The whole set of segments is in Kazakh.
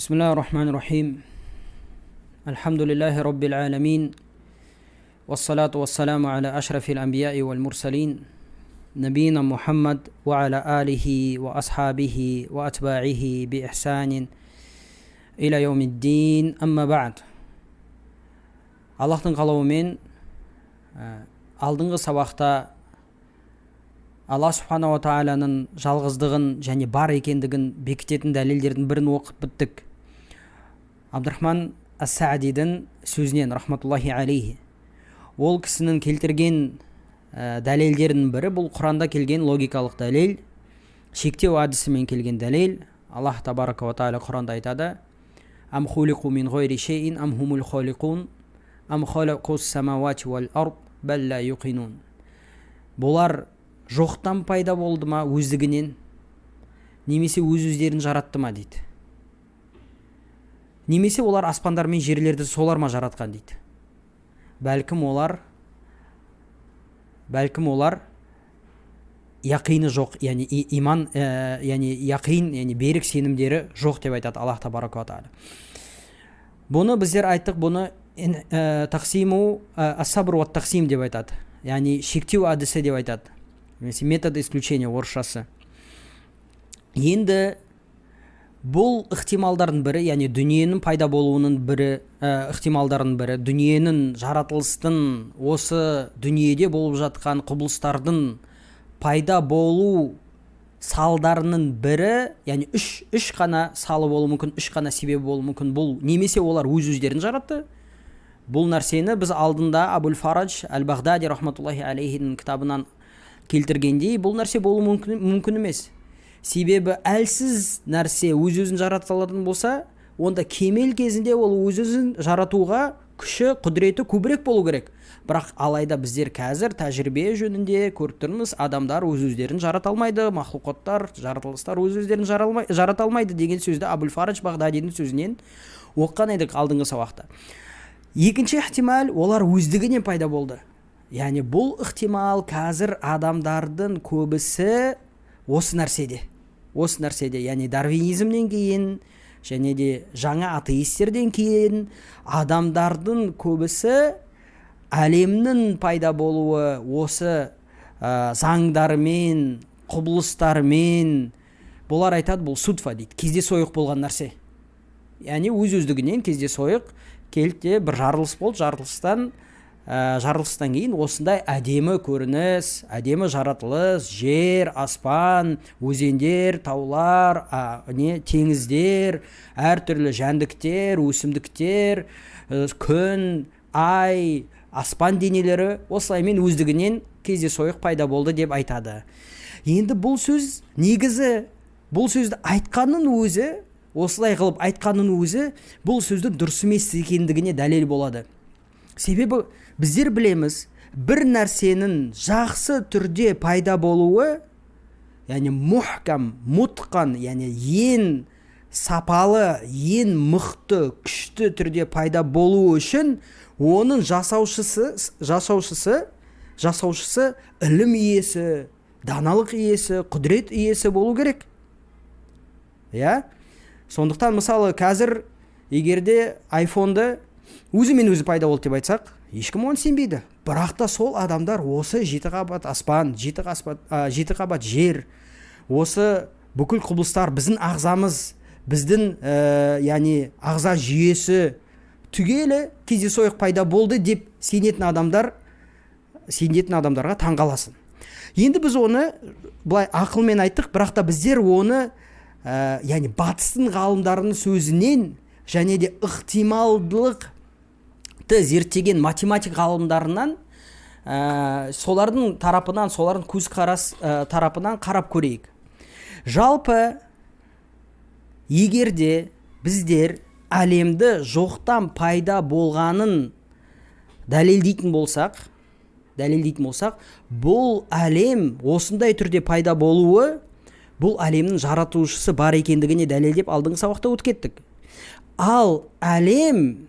بسم الله الرحمن الرحيم الحمد لله رب العالمين والصلاة والسلام على أشرف الأنبياء والمرسلين نبينا محمد وعلى آله وأصحابه وأتباعه بإحسان إلى يوم الدين أما بعد Аллахтың қалауымен алдыңғы сабақта Алла Субханала Тағаланың жалғыздығын және бар екендігін бекітетін дәлелдердің бірін оқып біттік. Абдурахман ас-Саадидің сөзінен рахматуллахи алейхи. Ол кісінің келтірген дәлелдерінің бірі бұл Құранда келген логикалық дәлел, шектеу әдісімен келген дәлел. Аллах табарака ва тағала Құранда айтады: «Ам хулиқу мин ғойри шейин, ам хумул холиқун, ам халақус самавати вал ард, бәл ла юқинун». Бұлар жоқтан пайда болды ма өздігінен, немесе өздерін жаратты ма дейді. Немесе олар аспандар мен жерлерді солар ма жаратқан дейді. Бәлкім олар яқины жоқ, яғни иман, яғни яқин, яғни берік сенімдері жоқ деп айтады Аллах табарака ва тағала. Бұны біздер айттық, бұны тақсиму ас-сабр ва тақсим деп айтады. Яғни шектеу әдісі деп айтады. Метод исключения орысшасы. Енді бұл ықтималдардың бірі, яғни дүниенің пайда болуының бірі, ықтималдардың бірі, дүниенің жаратылыстың осы дүниеде болып жатқан құбылыстардың пайда болу салдарының бірі, яғни үш қана салы болуы мүмкін, үш қана себебі болуы мүмкін. Бұл немесе олар өздерін жаратты. Бұл нәрсені біз алдында Абул-Фарадж әл-Бағдади рахматуллахи алейхидің кітабынан келтіргендей, бұл нәрсе болу мүмкін емес. Себебі әлсіз нәрсе өз-өзін жаратылатын болса, онда кемел кезінде ол өз-өзін жаратуға күші, құдіреті көбірек болу керек. Бірақ алайда біздер қазір тәжірибе жөнінде көріп тұрмыз, адамдар өз-өздерін жарата алмайды, махлуқаттар, жаратылыстар өз-өздерін жарата алмайды деген сөзді Абул-Фарадж Бағдадидің сөзінен оқыған едік алдыңғы сабақта. Екінші ихтимал, олар өздігінен пайда болды. Яғни бұл ықтимал қазір адамдардың көбісі осы нәрседе, яғни дарвинизмнен кейін және де жаңа атеистерден кейін адамдардың көбісі әлемнің пайда болуы осы заңдармен, құбылыстармен, бұлар айтады, бұл судфа дейді, кездейсойық болған нәрсе. Яғни өз-өздігінен кездейсойық келді, бір жарылыс болды, жарылыстан кейін осындай әдемі көрініс, әдемі жаратылыс, жер, аспан, өзендер, таулар, теңіздер, әртүрлі жәндіктер, өсімдіктер, күн, ай, аспан денелері осылаймен өздігінен кездейсойық пайда болды деп айтады. Енді бұл сөз негізі, бұл сөзді айтқанның өзі, осылай қылып айтқанның өзі бұл сөздің дұрыс емес екендігіне дәлел болады. Себебі біздер білеміз, бір нәрсенің жақсы түрде пайда болуы, яғни мухкам, мутқан, яғни ең сапалы, ең мықты, күшті түрде пайда болуы үшін оның жасаушысы ілім иесі, даналық иесі, құдірет иесі болу керек. Сондықтан мысалы қазір егерде айфонды өзімен өзі пайда болды деп айтсақ, ешкім оны сенбейді. Бірақ та сол адамдар осы 7 қабат аспан, 7 қабат жер, осы бүкіл құбылыстар, біздің ағзамыз, біздің яғни ағза жүйесі түгелі кездейсойық пайда болды деп сенетін адамдарға таңғаласың. Енді біз оны былай ақылмен айттық, бірақ та біздер оны яғни батыстың ғалымдарының сөзінен және де ықтималдылықты зерттеген математик ғалымдарынан солардың тарапынан, солардың көзқарас тарапынан қарап көрейік. Жалпы егерде біздер әлемді жоқтан пайда болғанын дәлелдейтін болсақ, бұл әлем осындай түрде пайда болуы бұл әлемнің жаратушысы бар екендігіне дәлелдеп алдыңғы сабақта өткеттік. Ал әлем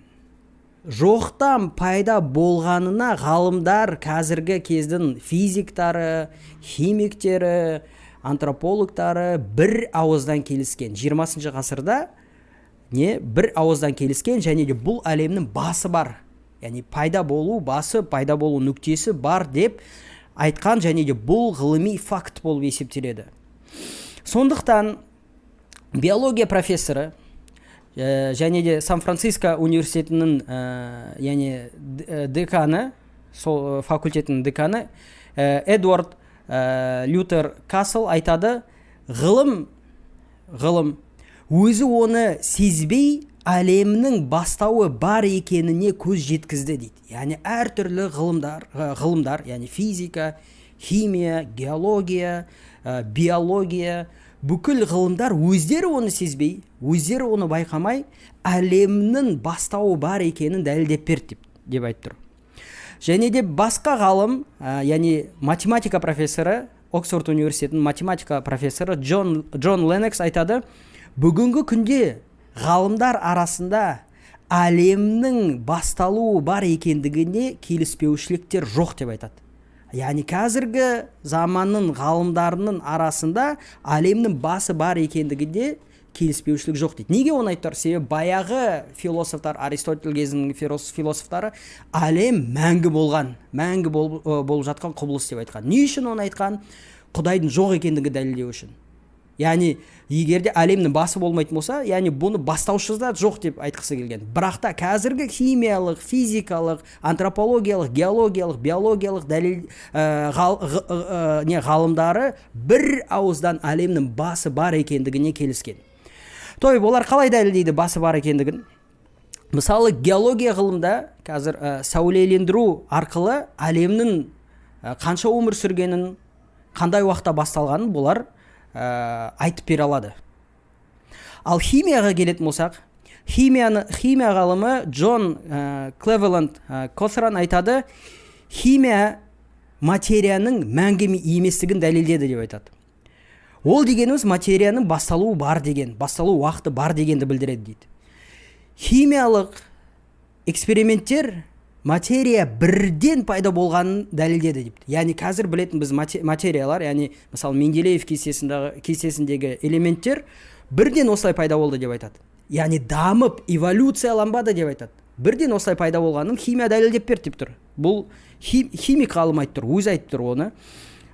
жоқтан пайда болғанына ғалымдар қазіргі кездің физиктары, химиктері, антропологтары бір ауыздан келіскен. 20 ғасырда не бір ауыздан келіскен, және де бұл әлемнің басы бар, яғни пайда болу басы, пайда болу нүктесі бар деп айтқан, және де бұл ғылыми факт болып есептеледі. Сондықтан биология профессоры және де Сан-Франциско университетінің яғни деканы, сол факультетінің деканы Эдуард Лютер Кассел айтады, ғылым өзі оны сезбей әлемнің бастауы бар екеніне көз жеткізді дейді. Яғни әртүрлі ғылымдар, яғни физика, химия, геология, биология, бүкіл ғылымдар өздері оны сезбей, өздері оны байқамай, әлемнің бастауы бар екенін дәлелдеп берді деп айтты. Және де басқа ғалым, яғни математика профессоры, Оксфорд университетінің математика профессоры Джон Леннокс айтады, бүгінгі күнде ғалымдар арасында әлемнің басталуы бар екендігіне келіспеушіліктер жоқ деп айтады. Яғни қазіргі заманның ғалымдарының арасында әлемнің басы бар екендігінде келіспеушілік жоқ дейді. Неге оны айтты? Себебі баяғы философтар, Аристотель кезінің философтары әлем мәңгі болып жатқан құбылыс деп айтқан. Не үшін оны айтқан? Құдайдың жоқ екендігі дәлелдеу үшін. Яғни егерде әлемнің басы болмайтын болса, яғни бұны бастаушысы да жоқ деп айтқысы келген. Бірақ та қазіргі химиялық, физикалық, антропологиялық, геологиялық, биологиялық ғалымдары бір ауыздан әлемнің басы бар екендігіне келіскен. Олар қалай дәлелдейді басы бар екендігін? Мысалы, геология ғылымда қазір сәулелендіру арқылы әлемнің қанша өмір сүргенін, қандай уақытта басталғанын бұлар айтып бере алады. Ал химияға келетін болсақ, химия ғалымы Джон Клевеланд Котран айтады, химия материяның мәңгі еместігін дәлелдеді деп айтады. Ол дегеніміз материяның басталуы бар деген, басталу уақыты бар дегенді білдіреді дейді. Химиялық эксперименттер материя бірден пайда болғанын дәлелдеді дейді. Яғни қазір білетін біз материялар, яғни мысалы Менделеев кестесіндегі элементтер бірден осылай пайда болды деп айтады. Яғни дамып, эволюцияланбады деп айтады. Бірден осылай пайда болғанын химия дәлелдеп берді деп тұр. Бұл химик ғалым айтып тұр, өзі айтып тұр оны.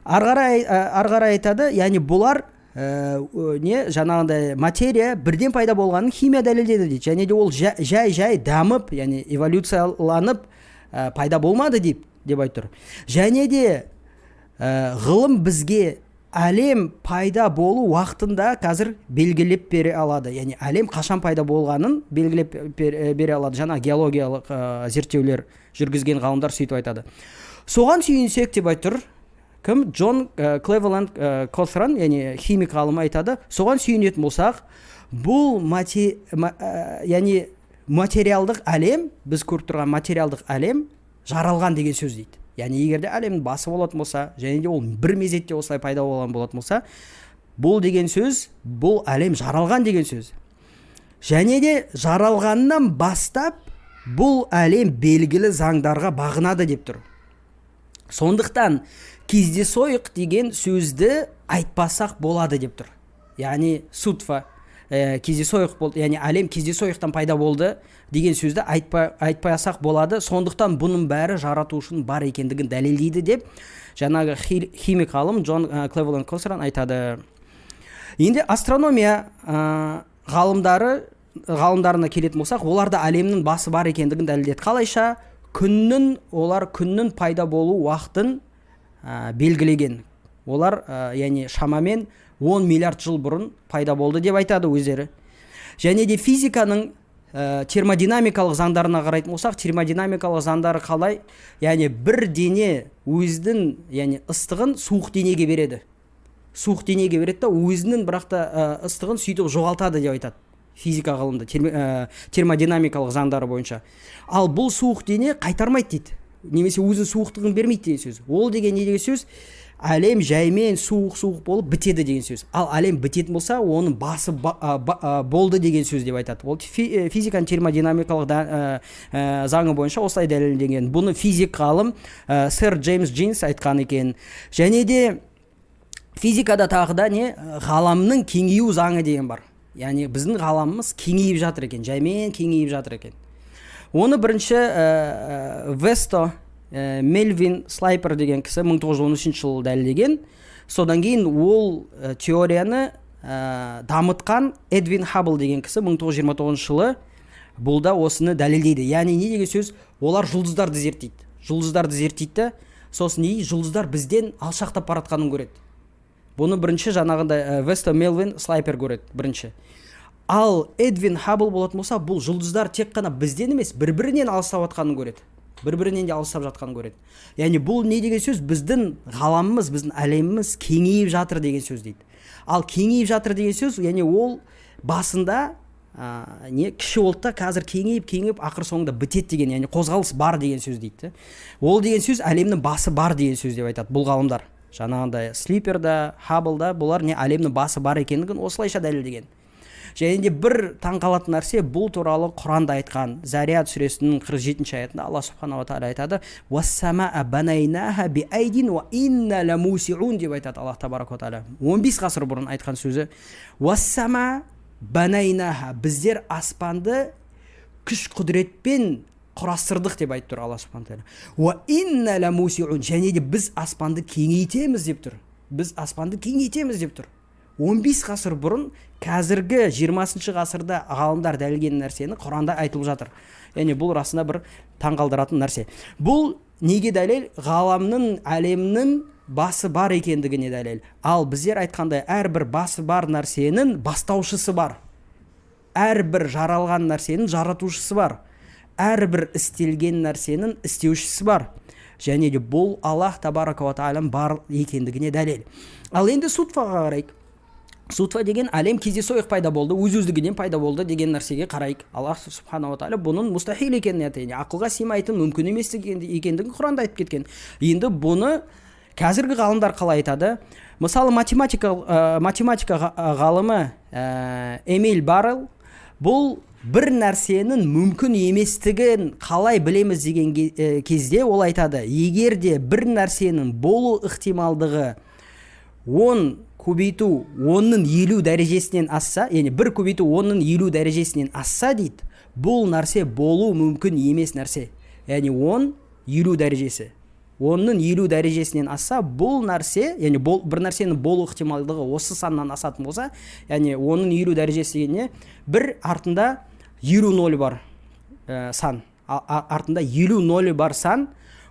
Арғара айтады, яғни бұлар жаңағындай материя бірден пайда болғанын химия дәлелдеді дейді. Және де ол жай дамып, яғни эволюцияланып пайда болмады деп айтыр. Және де ғылым бізге әлем пайда болу уақытында қазір белгілеп бере алады. Яғни әлем қашан пайда болғанын белгілеп бере алады. Жаңа геологиялық зерттеулер жүргізген ғалымдар сөйтіп айтады. Соған сүйенсек деп айтыр, кім? Джон Клевеланд Котран, яғни химик ғалымы айтады, соған сүйенетін болсақ, бұл яғни материалдық әлем, біз көріп тұрған материалдық әлем жаралған деген сөз дейді. Яғни егерде әлемнің басы болатын болса, және де ол бір мезетте осылай пайда болған болатын болса, бұл деген сөз, бұл әлем жаралған деген сөз. Және де жаралғаннан бастап бұл әлем белгілі заңдарға бағынады деп тұр. Сондықтан кездейсоқ деген сөзді айтпасақ болады деп тұр. Яғни судфа, кездейсоқ болды, яғни әлем кездейсоқтан пайда болды деген сөзді айтпасақ болады. Сондықтан бұның бәрі жаратушының бар екендігін дәлелдейді деп жаңағы химик ғалым Джон Клевеланд Котран айтады. Енді астрономия ғалымдарына келетін болсақ, оларда әлемнің басы бар екендігін дәлелдеді. Қалайша? Олар күннің пайда болу уақытын белгілеген. Олар яғни шамамен 10 миллиард жыл бұрын пайда болды деп айтады өздері. Және де физиканың термодинамикалық заңдарына қарайтын болсақ, термодинамикалық заңдары қалай? Яғни бір дене өзінің яғни ыстығын суық денеге береді. Суық денеге береді да өзінің бірақта ыстығын сөйтіп жоғалтады деп айтады. Физика ғылымда термодинамикалық заңдары бойынша. Ал бұл суық дене қайтармайды дейді. Немесе өзінің суықтығын бермейді деген сөз. Ол деген не деген сөз? Әлем жаймен суық болып бітеді деген сөз. Ал әлем бітетін болса, оның басы болды деген сөз деп айтады. Ол физиканың термодинамикалық заңы бойынша осылай дәлелденген. Бұны физик ғалым сэр Джеймс Джинс айтқан екен. Және де физикада тағы да ғаламның кеңею заңы деген бар. яғни біздің ғаламымыз кеңейіп жатыр екен, жаймен кеңейіп жатыр екен. Оны бірінші Весто Мельвин Слайпер деген кісі 1913 жылы дәлелдеген. Содан кейін ол теорияны дамытқан Эдвин Хаббл деген кісі 1929 жылы бұл да осыны дәлелдейді. Яғни не деген сөз? Олар жұлдыздарды зерттейді. Жұлдыздарды зерттейді, сосын жұлдыздар бізден алшақтап баратқанын көреді. Бұны бірінші жаңағындай Весто Мельвин Слайпер көреді бірінші. Ал Эдвин Хаббл болатын болса, бұл жұлдыздар тек қана бізден емес, бір-бірінен алыстап жатқанын көреді. Бір-бірінен де алыстап жатқанын көреді. Яғни бұл не деген сөз? Біздің ғаламымыз, біздің әлеміміз кеңейіп жатыр деген сөз дейді. Ал кеңейіп жатыр деген сөз, яғни ол басында кіші болды да қазір кеңейіп ақыр соңында бітеді деген, яғни қозғалыс бар деген сөз дейді. Ол деген сөз әлемнің басы бар деген сөз деп айтады бұл ғалымдар. Жаңағындай Слайперда, Хабблда бұлар не әлемнің басы бар екендігін осылайша дәлелдеген. Және де бір таңқалатын нәрсе, бұл туралы Құранда айтқан Зариат сүресінің 47-ші аятында Алла субханала тағала айтады: «Уассамаа банайнаха биайдин ва инна ламусиун» деп айтады Аллах табарак ва тағала. 15 ғасыр бұрын айтқан сөзі. Уассама банайнаха, біздер аспанды күш құдіретпен құрастырдық деп айтып тұр Алла субханала тағала. Ва инна ламусиун, және де біз аспанды кеңейтеміз деп тұр. Біз аспанды кеңейтеміз деп тұр. 15 ғасыр бұрын қазіргі 20-шы ғасырда ғалымдар дәлелдеген нәрсені Құранда айтылып жатыр. Яғни бұл расында бір таңғалдыратын нәрсе. Бұл неге дәлел? Ғаламның, әлемнің басы бар екендігіне дәлел. Ал біздер айтқандай әрбір басы бар нәрсенің бастаушысы бар. Әрбір жаралған нәрсенің жаратушысы бар. Әрбір істелген нәрсенің істеушісі бар. Және де бұл Аллах табарака ва тағаланың бар екендігіне дәлел. Ал енді судфаға қарайық. Судфа деген әлем кездейсоқ пайда болды, өз-өздігінен пайда болды деген нәрсеге қарайық. Аллах субханала тағала бұның мұстахил екенін айтады. Ақылға сыймайтын, мүмкін емес екендігін Құранда айтып кеткен. Енді бұны қазіргі ғалымдар қалай айтады? Мысалы математика ғалымы Эмиль Баррел бұл бір нәрсенің мүмкін еместігін қалай білеміз деген кезде ол айтады: егер де бір нәрсенің болу ықтималдығы 10 көбейту 10-ның 50 дәрежесінен асса, яғни 1 көбейту 10-ның 50 дәрежесінен асса дейді, бұл нәрсе болу мүмкін емес нәрсе. Яғни 10 50 дәрежесі. 10-ның 50 дәрежесінен асса, бұл нәрсе, яғни бір нәрсенің болу ықтималдығы осы саннан асатын болса, яғни 10-ның 50 дәрежесі дегенде бір артында 50 ноль бар сан. Артында 50 ноль бар сан.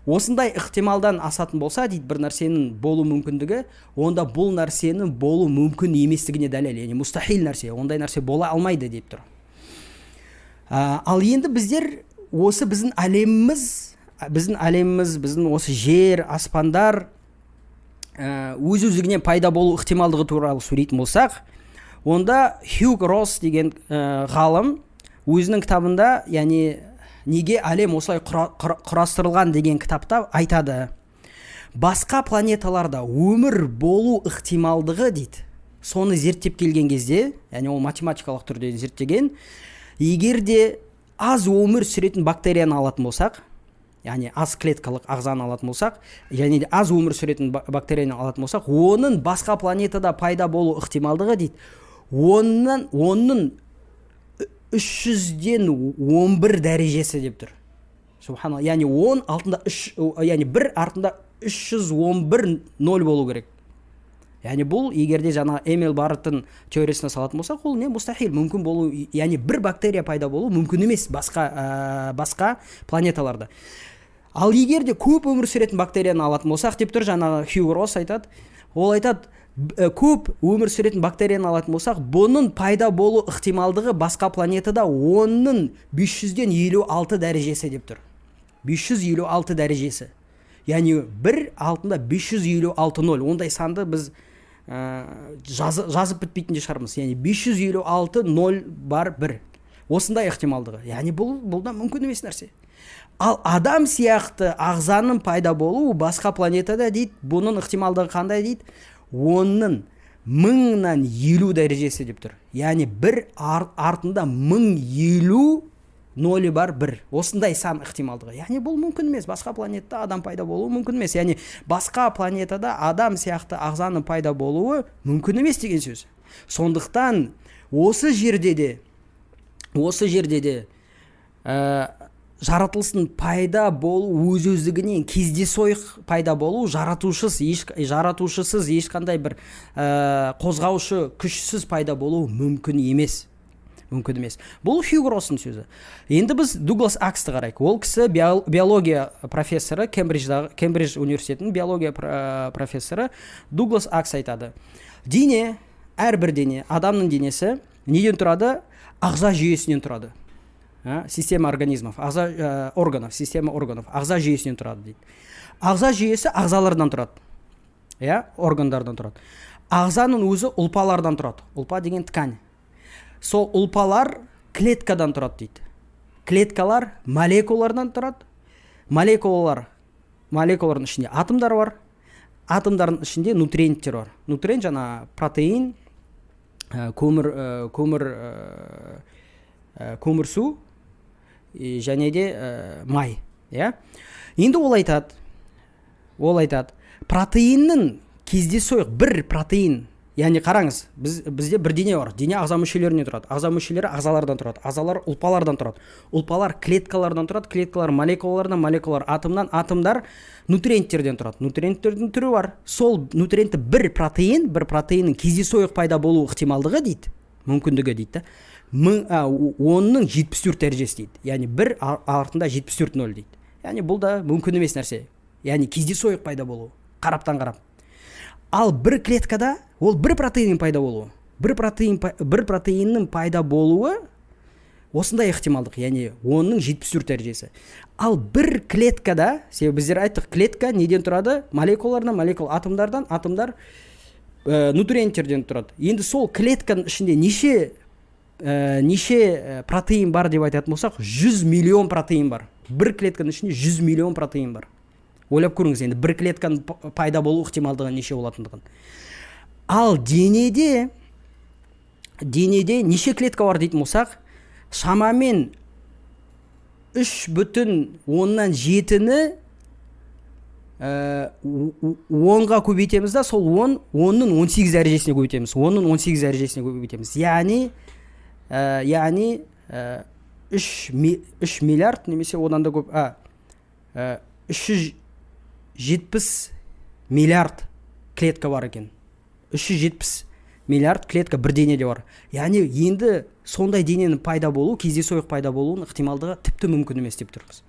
Осындай ықтималдан асатын болса, дейді, бір нәрсенің болу мүмкіндігі, онда бұл нәрсенің болу мүмкін еместігіне дәлел, яғни мұстахил нәрсе, ондай нәрсе бола алмайды деп тұр. Ал енді біздер осы біздің әлеміміз, біздің осы жер, аспандар өз-өздігінен пайда болу ықтималдығы туралы сөйлейтін болсақ, онда Хьюг Росс деген ғалым өзінің кітабында, яғни неге әлем осылай құрастырылған деген кітапта айтады: басқа планеталарда өмір болу ықтималдығы дейді. Соны зерттеп келген кезде, яғни ол математикалық түрде зерттеген, егер де аз өмір сүретін бактерияны алатын болсақ, яғни аз клеткалық ағзаны алатын болсақ, және де аз өмір сүретін бактерияны алатын болсақ, оның басқа планетада пайда болу ықтималдығы дейді, оның 300-ден 11 дәрежесі деп тұр. Субханалла, яғни 10 артында 1 артында 311 ноль болу керек. Яғни бұл егерде жаңа Эмиль Баррелдің теориясына салатын болсақ, ол не мұстахил, мүмкін болу, яғни бір бактерия пайда болу мүмкін емес басқа планеталарда. Ал егерде көп өмір сүретін бактерияны алатын болсақ деп тұр, жаңа Хьюг Росс айтады. Ол айтады, көп өмір сүретін бактерияны алатын болсақ, бұның пайда болу ықтималдығы басқа планетада 10-ның 500-ден 56 дәрежесі деп тұр. 556 дәрежесі. Яғни бір алтында 556 ноль. Ондай санды біз жазып бітпейтін де шығармыз. Яғни 556 ноль бар бір. Осындай ықтималдығы. Яғни бұл да мүмкін емес нәрсе. Ал адам сияқты ағзаның пайда болуы басқа планетада дейді, бұның ықтималдығы қандай дейді? 10-ның 1000-нан 50 дәрежесі деп тұр. Яғни бір артында 1050 нолі бар бір. Осындай сан ықтималдығы. Яғни бұл мүмкін емес. Басқа планетада адам пайда болуы мүмкін емес. Яғни басқа планетада адам сияқты ағзаның пайда болуы мүмкін емес деген сөз. Сондықтан осы жерде де жаратылыстың пайда болу өз-өздігінен кездейсоқ пайда болу жаратушысыз ешқандай бір қозғаушы күшсіз пайда болу мүмкін емес. Бұл Хьюго Росстың сөзі. Енді біз Дуглас Аксты қарайық. Ол кісі биология профессоры, Кембридж университетінің биология профессоры Дуглас Акс айтады. Әрбір дене, адамның денесі неден тұрады? Ағза жүйесінен тұрады. Система организмов, система органов, ағза жүйесінен тұрады дейді. Ағза жүйесі ағзалардан тұрады. Органдардан тұрады. Ағзаның өзі ұлпалардан тұрады. Ұлпа деген ткань. Сол ұлпалар клеткадан тұрады дейді. Клеткалар молекулалардан тұрады. Молекулалардың ішінде атомдар бар. Атомдардың ішінде нутриенттер бар. Нутриент жаңа протеин, көмірсу және де май. Енді ол айтады, протеиннің кездейсоқ бір протеин, яғни қараңыз, бізде бір дене бар. Дене ағза мүшелерінен тұрады. Ағза мүшелері ағзалардан тұрады. Ағзалар ұлпалардан тұрады. Ұлпалар клеткалардан тұрады. Клеткалар молекулалардан, молекулалар атомнан, атомдар нутриенттерден тұрады. Нутриенттердің түрі бар. Сол нутриентті бір протеиннің кездейсоқ пайда болу ықтималдығы дейді, мүмкіндігі дейді. 10-ның 74 дәрежесі дейді. Яғни бір артында 74-0 дейді. Яғни бұл да мүмкін емес нәрсе. Яғни кездейсоқ пайда болу. Қараптан қарап. Ал бір клеткада ол бір протеиннің пайда болуы. Бір протеиннің пайда болуы осындай ықтималдық. Яғни 10-ның 74 дәрежесі. Ал бір клеткада, себебі біздер айттық, клетка неден тұрады? Молекулалардан, атомдардан, атомдар нутриенттерден тұрады. Енді сол клетканың ішінде неше протеин бар деп айтатын болсақ, 100 миллион протеин бар. Бір клетканың ішінде 100 миллион протеин бар. Ойлап көріңіз, енді бір клетканың пайда болу ықтималдығы неше болатындығын. Ал денеде неше клетка бар дейтін болсақ, шамамен 3,7-ні 10-ға көбейтеміз да, сол 10-ның 18 дәрежесіне көбейтеміз. 10-ның 18 дәрежесіне көбейтеміз. Яғни 3 миллиард немесе одан да көп, 370 миллиард клетка бар екен. 370 миллиард клетка бір денеде бар. Яғни енді сондай дененің пайда болу, кездейсоқ пайда болуының ықтималдығы тіпті мүмкін емес деп тұрмыз.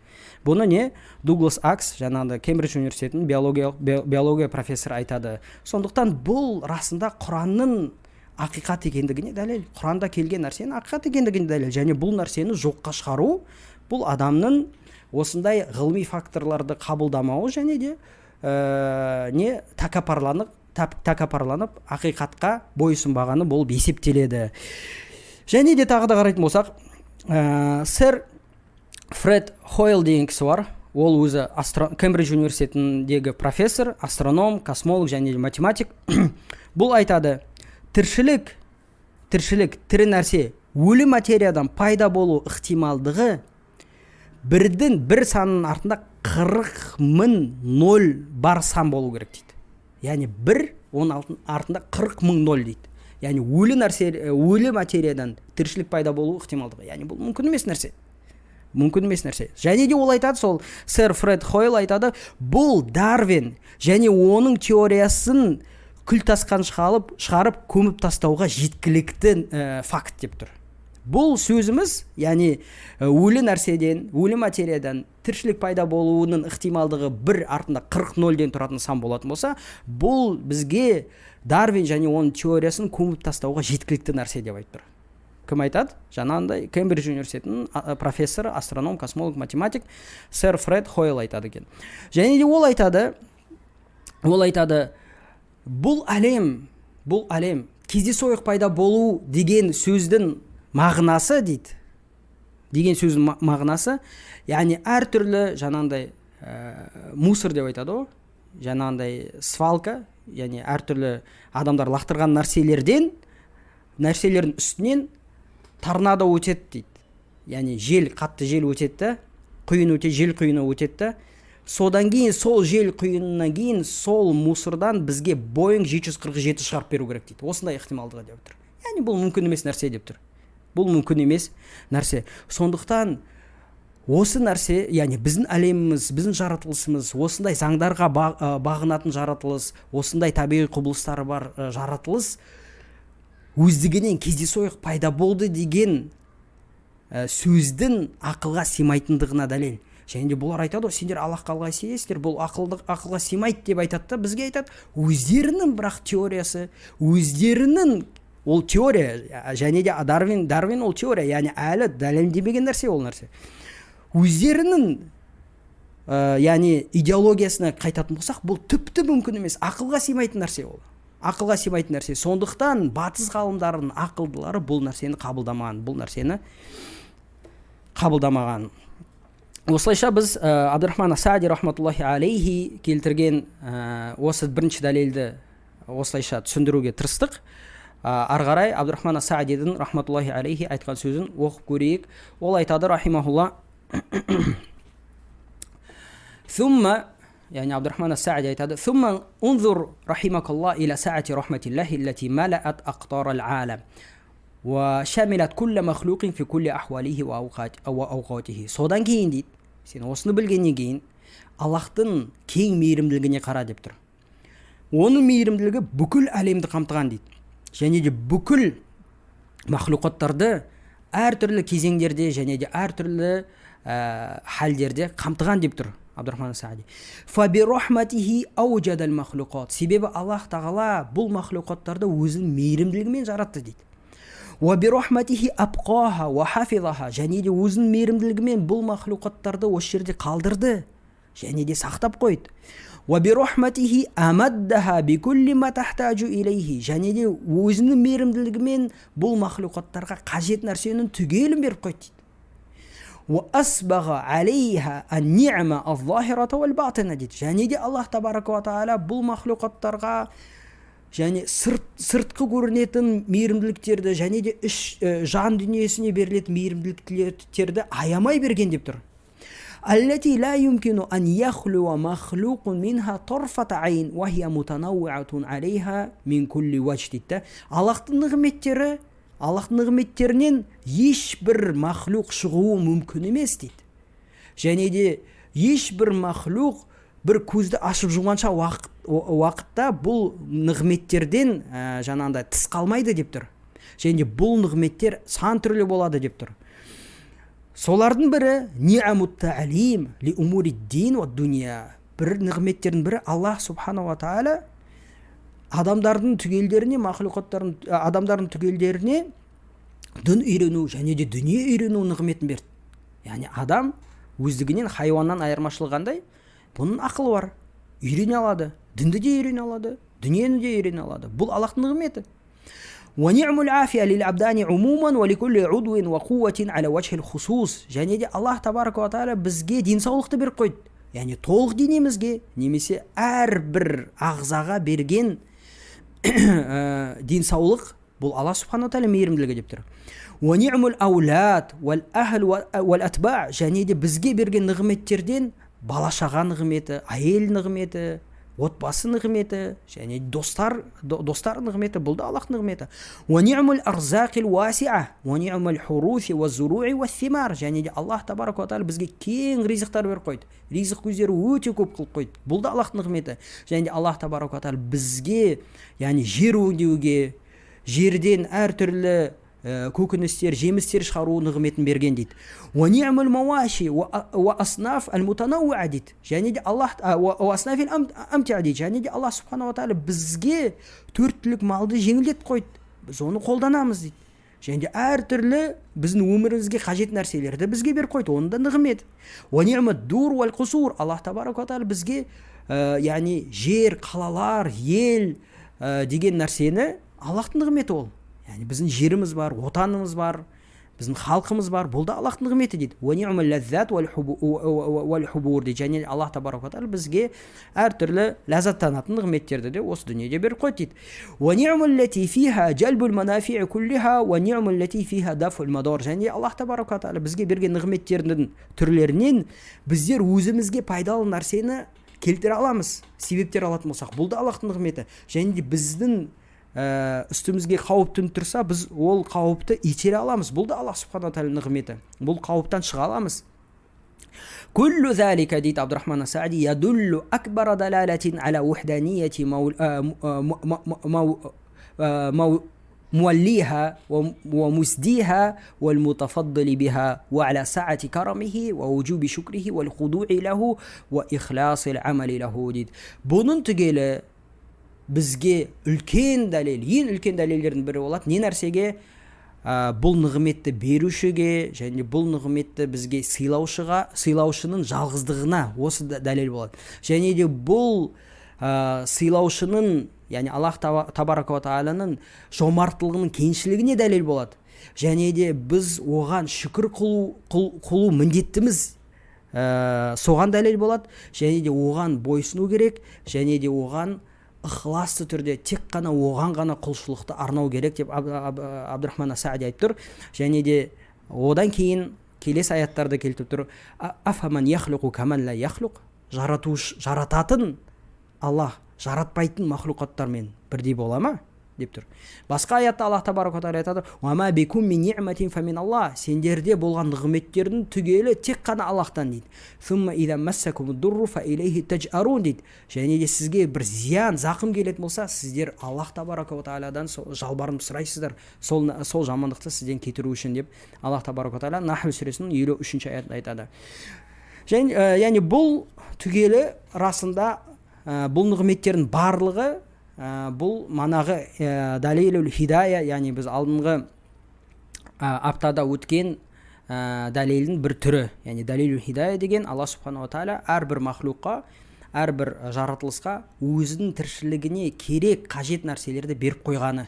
Бұны не? Дуглас Акс, жаңағыда Кембридж университетінің биология профессоры айтады. Сондықтан бұл расында Құранның ақиқат екендігіне дәлел. Құранда келген нәрсенің ақиқат екендігіне дәлел. Және бұл нәрсені жоққа шығару, бұл адамның осындай ғылыми факторларды қабылдамауы және де тәкаппарланып ақиқатқа бойсұнбағаны болып есептеледі. Және де тағы да қарайтын болсақ, сэр Фред Хойл деген кісі бар. Ол өзі Кембридж университетіндегі профессор, астроном, космолог және математик. Бұл айтады, тіршілік, тірі нәрсе, өлі материядан пайда болу ықтималдығы бір санның артында 40,000 бар сан болу керек дейді. Яғни оның артында 40,000 дейді. Яғни өлі материядан тіршілік пайда болу ықтималдығы. Яғни бұл мүмкін емес нәрсе. Және де ол айтады, сол сэр Фред Хойл айтады, бұл Дарвин және оның теориясын күлтасқан шығарып көміп тастауға жеткілікті факт деп тұр. Бұл сөзіміз, яғни өлі материядан тіршілік пайда болуының ықтималдығы бір артында 40,0-ден тұратын сан болатын болса, бұл бізге Дарвин және оның теориясын көміп тастауға жеткілікті нәрсе деп айтып тұр. Кім айтады? Жаңағындай Кембридж университетінің профессоры, астроном, космолог, математик сэр Фред Хойл айтады екен. Және де ол айтады, бұл әлем кездейсоқ пайда болу деген сөздің мағынасы дейді. Яғни әртүрлі жаңағындай мусор деп айтады ғой. Жаңағындай свалка, яғни әртүрлі адамдар лақтырған нәрселердің үстінен торнадо өтеді дейді. Яғни қатты жел өтеді, жел құйыны өтеді. Содан кейін, сол жел құйынынан кейін, сол мусордан бізге Boeing 747 шығарып беру керек дейді. Осындай ықтималдығы деп тұр. яғни бұл мүмкін емес нәрсе деп тұр. Бұл мүмкін емес нәрсе. Сондықтан осы нәрсе, яғни біздің әлеміміз, біздің жаратылысымыз, осындай заңдарға бағынатын жаратылыс, осындай табиғи құбылыстары бар жаратылыс өздігінен кездейсоқ пайда болды деген сөздің ақылға сыймайтындығына дәлел. Және де бұлар айтады, сендер Аллахқа қалай сенесіздер, бұл ақылға сыймайды деп айтады да, бізге айтады, өздерінің бірақ теориясы, өздерінің ол теория, және де Дарвин ол теория, яғни әлі дәлелденбеген нәрсе ол нәрсе. Өздерінің яғни идеологиясына қайтатын болсақ, бұл тіпті мүмкін емес, ақылға сыймайтын нәрсе ол. Ақылға сыймайтын нәрсе. Сондықтан батыс ғалымдарының ақылдылары бұл нәрсені қабылдамаған. Осылайша біз Абдурахман ас-Саади рахматуллахи алейхи келтірген осы бірінші дәлелді осылайша түсіндіруге тырыстық. Ары қарай Абдурахман ас-Саадидің рахматуллахи алейхи айтқан сөзін оқып көрейік. Ол айтады рахимахулла: ثم يعني عبد الرحمن الساعدي айтады: ثم انظر رحمك الله إلى سعة رحمة الله التي ملأت أقطار العالم وشملت كل مخلوق في كل أحواله وأوقاته. Содан кейін дейді, сен осыны білгеннен кейін Аллахтың кең мейірімділігіне қара деп тұр. Оның мейірімділігі бүкіл әлемді қамтыған дейді. Және де бүкіл махлуқаттарды әртүрлі кезеңдерде және де әртүрлі халдерде қамтыған деп тұр Абдурахман ас-Саади. Фабирахматихи аужадал махлуқат. Себебі Аллах тағала бұл махлуқаттарды өзінің мейірімділігімен жаратты дейді. Вабирахматихи абқаха ва хафизаха. Және де өзінің мейірімділігімен бұл махлуқаттарды осы жерде қалдырды және де сақтап қойды. Вабирахматихи амаддаха бикулли ма тахтажу илейхи. Және де өзінің мейірімділігімен бұл махлуқаттарға қажет нәрсенің түгелін беріп қойды дейді. وأسبغ عليها النعمة الظاهرة والباطنة дейді. Және де Аллах табарака ва тағала бұл махлуқаттарға және сыртқы көрінетін мейірімділіктерді және де жан дүниесіне берілетін мейірімділіктерді аямай берген деп тұр. التي لا يمكن أن يخلو مخلوق منها طرفة عين وهي متنوعة عليها من كل وجه. Аллахтың нығметтерінен ешбір махлуқ шығуы мүмкін емес дейді. Және де ешбір махлуқ бір көзді ашып жұмғанша уақытта бұл нығметтерден жаңағыдай тыс қалмайды деп тұр. Және де бұл нығметтер сан түрлі болады деп тұр. Солардың бірі ниъамут та'лим ли умурид-дин ва дуния. Бір нығметтердің бірі Аллах субханала ва тағала адамдардың түгелдеріне дін үйрену және де дүние үйрену нығметін берді. Яғни адам өздігінен хайуаннан айырмашылығы қандай? Бұның ақылы бар, үйрене алады, дінді де үйрене алады, дүниені де үйрене алады. Бұл Аллахтың нығметі. وَنِعْمُ الْعَافِيَةِ لِلْعَبْدَانِ عُمُومًا وَلِكُلِّ عُضْوٍ وَقُوَّةٍ عَلَى وَجْهِ الْخُصُوص. Және де Аллах табарака ва тағала бізге денсаулықты беріп қойды. Яғни толық денемізге немесе әрбір ағзаға берген денсаулық бұл Аллах субхана тағала мейірімділігі деп тұр. وَنِعْمُ الْأَوْلَادِ وَالْأَهْلِ وَالْأَتْبَاعِ. Және де бізге берген нығметтерден бала-шаға нығметі, әйел нығметі, отбасы нығметі, және достар нығметі, бұл да Аллах нығметі. وَنِعْمُ الْأَرْزَاقِ الْوَاسِعَةِ وَنِعْمُ الْحُرُوثِ وَالزُّرُوعِ وَالثِّمَارِ. Және де Аллах табарака ва тағала бізге кең ризықтар беріп қойды. Ризық көздері өте көп қылып қойды. Бұл да Аллахтың нығметі. Және де Аллах табарака ва тағала бізге, яғни жер өңдеуге, жерден әртүрлі көкөністер, жемістер шығару нығметін берген дейді. وَنِعْمُ الْمَوَاشِ وَأَصْنَافِ الْمُتَنَوِّعَةِ дейді. Және де Аллах وَأَصْنَافِ الْأَمْتِعَةِ дейді. Және де Аллах субхана ва тағала бізге төрт түлік малды жеңілдетіп қойды. Біз оны қолданамыз дейді. Және де әртүрлі біздің өмірімізге қажет нәрселерді бізге беріп қойды. Оны да нығмет. وَنِعْمُ الدُّورِ وَالْقُصُورِ. Аллах табарака ва тағала бізге яғни жер, қалалар, ел деген нәрсені Аллахтың нығметі ол. Яғни біздің жеріміз бар, отанымыз бар, біздің халқымыз бар, бұл да Аллахтың нығметі дейді. وَنِعْمُ اللَّذَّاتِ وَالْحُبُورِ дейді. Және Аллах табарака ва тағала бізге әртүрлі ләззаттанатын нығметтерді де осы дүниеде беріп қойды дейді. وَنِعْمُ الَّتِي فِيهَا جَلْبُ الْمَنَافِعِ كُلِّهَا وَنِعْمُ الَّتِي فِيهَا دَفْعُ الْمَضَارِ. Және Аллах табарака ва тағала бізге берген нығметтердің түрлерінен біздер өзімізге пайдалы нәрсені келтіре аламыз, себептер алатын болсақ, бұл да Аллахтың нығметі. Және де біздің үстімізге қауіп төніп тұрса, біз ол қауіпті итере аламыз. Бұл да Аллах субхана тағала нығметі. Бұл қауіптен шыға аламыз. كل ذلك ديت عبد الرحمن السعدي يدل أكبر دلالة على وحدانية موليها ومسديها والمتفضل بها وعلى سعة كرمه ووجوب شكره والخضوع له وإخلاص العمل له ديت. Bunun түгелі бізге үлкен дәлел, ең үлкен дәлелдердің бірі болады. Не нәрсеге? Бұл нығметті берушіге және бұл нығметті бізге сыйлаушының жалғыздығына осы дәлел болады. Және де бұл сыйлаушының, яғни Аллах табарака ва тағаланың жомарттылығының кеңшілігіне дәлел болады. Және де біз оған шүкір қылу міндеттіміз, соған дәлел болады. Және де оған бойсыну керек, және де оған ықыласты түрде тек қана оған ғана құлшылықты арнау керек деп Абдурахман ас-Саади айтып тұр. Және де одан кейін келесі аяттарды келтіріп тұр. Афаман яхлуқу каман ла яхлуқ. Жарататын Аллах жаратпайтын махлуқаттармен бірдей бола ма деп тұр. Басқа аятта Аллах табарака тағала айтады: "Ва ма бикум мин ниъматин фа мин Аллах". Сендерде болған нығметтердің түгелі тек қана Аллахтан дейді. "Сумма иза массакумуд-дурру фа илейхи таджарун" дейді. Және де сізге бір зиян, зақым келетін болса, сіздер Аллах табарака ва тағаладан жалбарынып сұрайсыздар, сол жамандықты сізден кетіру үшін деп Аллах табарака тағала Нахл сүресінің 53-ші аятында айтады. Яғни бұл түгелі расында бұл нығметтердің барлығы бұл манағы далилул хидая, яғни біз алдыңғы аптада өткен дәлелдің бір түрі. Яғни далилул хидая деген Алла субхана ва тағала әрбір махлуққа, әрбір жаратылысқа өзінің тіршілігіне керек, қажет нәрселерді беріп қойғаны.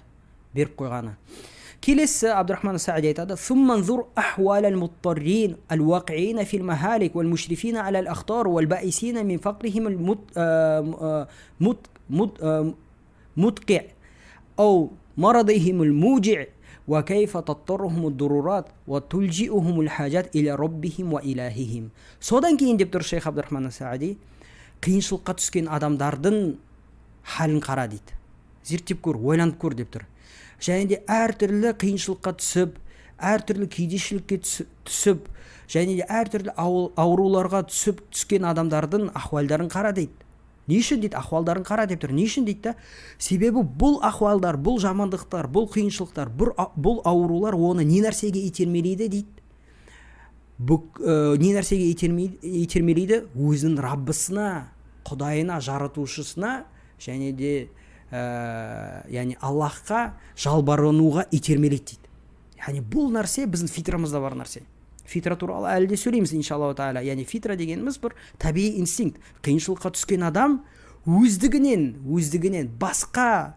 Келесі Абдурахман ас-Саади айтады: "Сумманзур ахуалал муттаррин ал-вақиин фил махалик вал мушрифин аля ал-ахтар вал баисин мин фақрихим al-mutqi' أو مرضهم الموجع وكيف تضطرهم الضرورات وتلجئهم الحاجات إلى ربهم وإلههم". Содан кейін деп тұр шейх Абдурахман ас-Саади, қиыншылыққа түскен адамдардың халін қара дейді. Зерттеп көр, ойланып көр деп тұр. Және де әртүрлі қиыншылыққа түсіп, әртүрлі кедейшілікке түсіп, және де әртүрлі ауруларға түскен адамдардың ахуалдарын қара дейді. Не үшін дейді? Ахуалдарын қара деп тұр. Не үшін дейді? Себебі бұл ахуалдар, бұл жамандықтар, бұл қиыншылықтар, бұл аурулар оны не нәрсеге итермелейді дейді? Не нәрсеге итермелейді? Өзінің Раббысына, Құдайына, жаратушысына, және де яғни Аллахқа жалбарынуға итермелейді дейді. Яғни бұл нәрсе біздің фитрамызда бар нәрсе. Фитра туралы әлі де сөйлейміз иншаллаху тағала. Яғни фитра дегеніміз бір табиғи инстинкт. Қиыншылыққа түскен адам өздігінен басқа